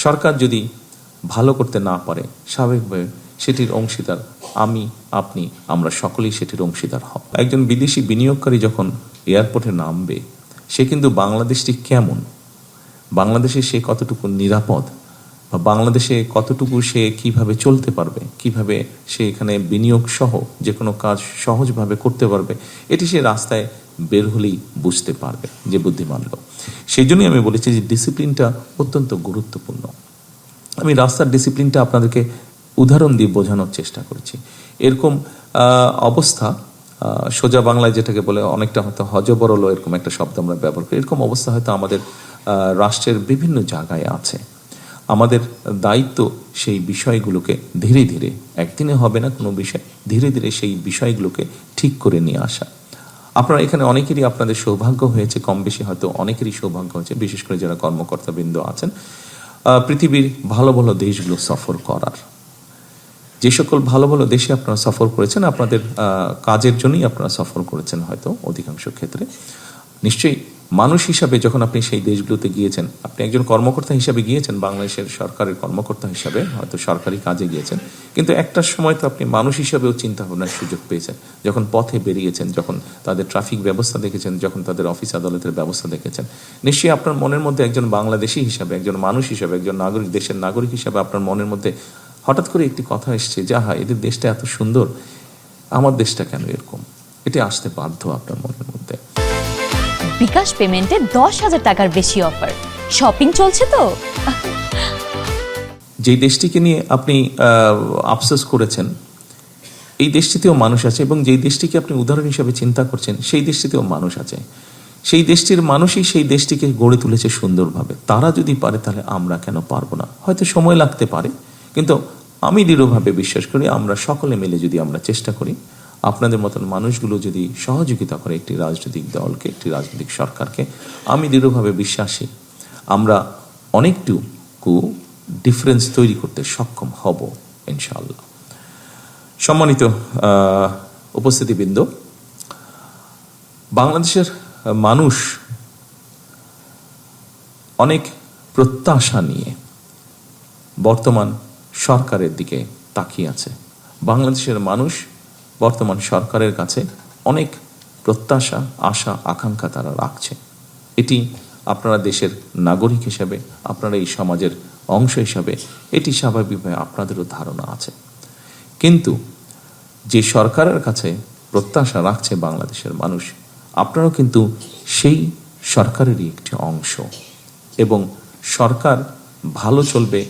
সরকার যদি ভালো করতে না পারে স্বাভাবিকভাবে সেটির অংশীদার আমি, আপনি, আমরা সকলেই সেটির অংশীদার হব। একজন বিদেশি বিনিয়োগকারী যখন এয়ারপোর্টে নামবে, সে কিন্তু বাংলাদেশটি কেমন, বাংলাদেশে সে কতটুকু নিরাপদ, বা বাংলাদেশে কতটুকু সে কিভাবে চলতে পারবে, কিভাবে সে এখানে বিনিয়োগ সহ যে কোনো কাজ সহজভাবে করতে পারবে, এটি সে রাস্তায় বের হলেই বুঝতে পারবে যে বুদ্ধিমান লোক। সেই জন্যই আমি বলেছি যে ডিসিপ্লিনটা অত্যন্ত গুরুত্বপূর্ণ। আমি রাস্তার ডিসিপ্লিনটা আপনাদেরকে উদাহরণ দিয়ে বোঝানোর চেষ্টা করেছি। এরকম অবস্থা সোজা বাংলায় যেটাকে বলে অনেকটা হয়তো হজবরল, এরকম একটা শব্দ আমরা ব্যবহার করি, এরকম অবস্থা হয়তো আমাদের রাষ্ট্রের বিভিন্ন জায়গায় আছে। আমাদের দায়িত্ব সেই বিষয়গুলোকে ধীরে ধীরে, একদিনে হবে না কোনো বিষয়, ধীরে ধীরে সেই বিষয়গুলোকে ঠিক করে নিয়ে আসা। আপনারা এখানে অনেকেরই আপনাদের সৌভাগ্য হয়েছে, কম বেশি হয়তো অনেকেরই সৌভাগ্য হয়েছে, বিশেষ করে যারা কর্মকর্তাবৃন্দ আছেন, পৃথিবীর ভালো ভালো দেশগুলো সফর করার। যে সকল ভালো ভালো দেশে আপনারা সফর করেছেন, আপনাদের কাজের জন্যই আপনারা সফর করেছেন হয়তো অধিকাংশ ক্ষেত্রে। নিশ্চয়ই মানুষ হিসাবে যখন আপনি সেই দেশগুলোতে গিয়েছেন, আপনি একজন কর্মকর্তা হিসাবে গিয়েছেন, বাংলাদেশের সরকারের কর্মকর্তা হিসাবে হয়তো সরকারি কাজে গিয়েছেন, কিন্তু একটা সময় তো আপনি মানুষ হিসাবেও চিন্তা ভাবনার সুযোগ পেয়েছেন। যখন পথে বেরিয়েছেন, যখন তাদের ট্রাফিক ব্যবস্থা দেখেছেন, যখন তাদের অফিস আদালতের ব্যবস্থা দেখেছেন, নিশ্চয়ই আপনার মনের মধ্যে একজন বাংলাদেশি হিসাবে, একজন মানুষ হিসাবে, একজন নাগরিক, দেশের নাগরিক হিসাবে আপনার মনের মধ্যে হঠাৎ করে একটি কথা এসছে, যা হয় এদের দেশটা এত সুন্দর, আমার দেশটা কেন এরকম, এটি আসতে বাধ্য আপনার মনের মধ্যে। বিকাশ পেমেন্টে 10,000 টাকার বেশি অফার, শপিং চলছে তো। যে দেশটিকে নিয়ে আপনি আফসোস করেছেন, এই দেশটিতেও মানুষ আছে, এবং যেই দেশটিকে আপনি উদাহরণ হিসাবে চিন্তা করছেন, সেই দেশটিতেও মানুষ আছে। সেই দেশটির মানুষই সেই দেশটিকে গড়ে তুলেছে সুন্দরভাবে। তারা যদি পারে, তাহলে আমরা কেন পারবো না? হয়তো সময় লাগতে পারে, কিন্তু আমি দৃঢ়ভাবে বিশ্বাস করি আমরা সকলে মিলে যদি আমরা চেষ্টা করি, আপনাদের মতন মানুষগুলো যদি সহযোগিতা করে একটি রাজনৈতিক দলকে, একটি রাজনৈতিক সরকারকে, আমি দৃঢ়ভাবে বিশ্বাসী আমরা অনেকটুকু ডিফারেন্স তৈরি করতে সক্ষম হব ইনশাআল্লাহ। সম্মানিত উপস্থিতিবৃন্দ, বাংলাদেশের মানুষ অনেক প্রত্যাশা নিয়ে বর্তমান সরকারের দিকে তাকিয়ে আছে। বাংলাদেশের মানুষ বর্তমান সরকারের কাছে অনেক প্রত্যাশা, আশা, আকাঙ্ক্ষা তারা রাখছে। এটি আপনারা দেশের নাগরিক হিসাবে, আপনারা এই সমাজের অংশ হিসাবে, এটি স্বাভাবিকভাবে আপনাদেরও ধারণা আছে। কিন্তু যে সরকারের কাছে প্রত্যাশা রাখছে বাংলাদেশের মানুষ, আপনারাও কিন্তু সেই সরকারেরই একটি অংশ, এবং সরকার ভালো চলবে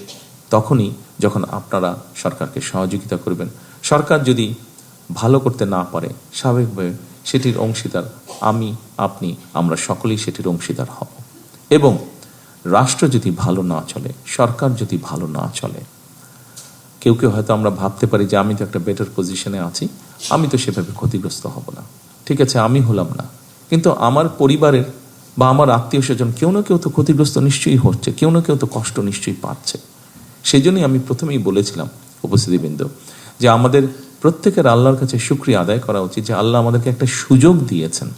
তখনই যখন আপনারা সরকারকে সহযোগিতা করবেন। সরকার যদি ভালো করতে না পারে, স্বাভাবিকভাবে সেটির অংশীদার আমি, আপনি, আমরা সকলেই সেটির অংশীদার হব। এবং রাষ্ট্র যদি ভালো না চলে, সরকার যদি ভালো না চলে, কেউ কেউ হয়তো আমরা ভাবতে পারি যে আমি তো একটা বেটার পজিশনে আছি, আমি তো সেভাবে ক্ষতিগ্রস্ত হব না। ঠিক আছে, আমি হলাম না, কিন্তু আমার পরিবারের বা আমার আত্মীয় স্বজন কেউ না কেউ তো ক্ষতিগ্রস্ত নিশ্চয়ই হচ্ছে, কেউ না কেউ তো কষ্ট নিশ্চয়ই পাচ্ছে। সেই জন্যই আমি প্রথমেই বলেছিলাম উপস্থিতিবৃন্দ, যে আমাদের প্রত্যেকের আল্লাহর কাছে শুকরিয়া আদায় করা উচিত যে আল্লাহ আমাদেরকে একটা সুযোগ দিয়েছেন,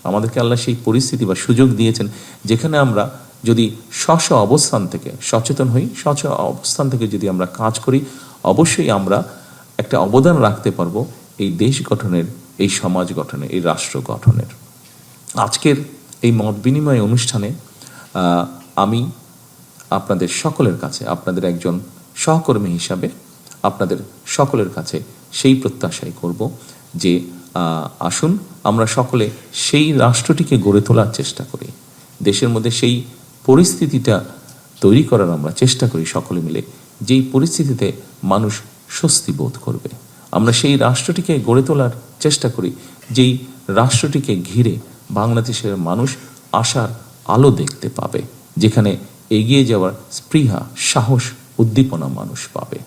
আমাদেরকে আল্লাহ সেই পরিস্থিতি বা সুযোগ দিয়েছেন যেখানে আমরা যদি স্ব অবস্থান থেকে সচেতন হই, স্ব অবস্থান থেকে যদি আমরা কাজ করি, অবশ্যই আমরা একটা অবদান রাখতে পারবো এই দেশ গঠনের, এই সমাজ গঠনের, এই রাষ্ট্র গঠনের। আজকের এই মত বিনিময় অনুষ্ঠানে আমি আপনাদের সকলের কাছে, আপনাদের একজন সহকর্মী হিসাবে আপনাদের সকলের কাছে সেই প্রত্যাশাই করব যে আসুন আমরা সকলে সেই রাষ্ট্রটিকে গড়ে তোলার চেষ্টা করি, দেশের মধ্যে সেই পরিস্থিতিটা তৈরি করার আমরা চেষ্টা করি সকলে মিলে, যেই পরিস্থিতিতে মানুষ স্বস্তি বোধ করবে। আমরা সেই রাষ্ট্রটিকে গড়ে তোলার চেষ্টা করি যেই রাষ্ট্রটিকে ঘিরে বাংলাদেশের মানুষ আশার আলো দেখতে পাবে, যেখানে এগিয়ে যাওয়ার স্পৃহা, সাহস, উদ্দীপনা মানুষ পাবে।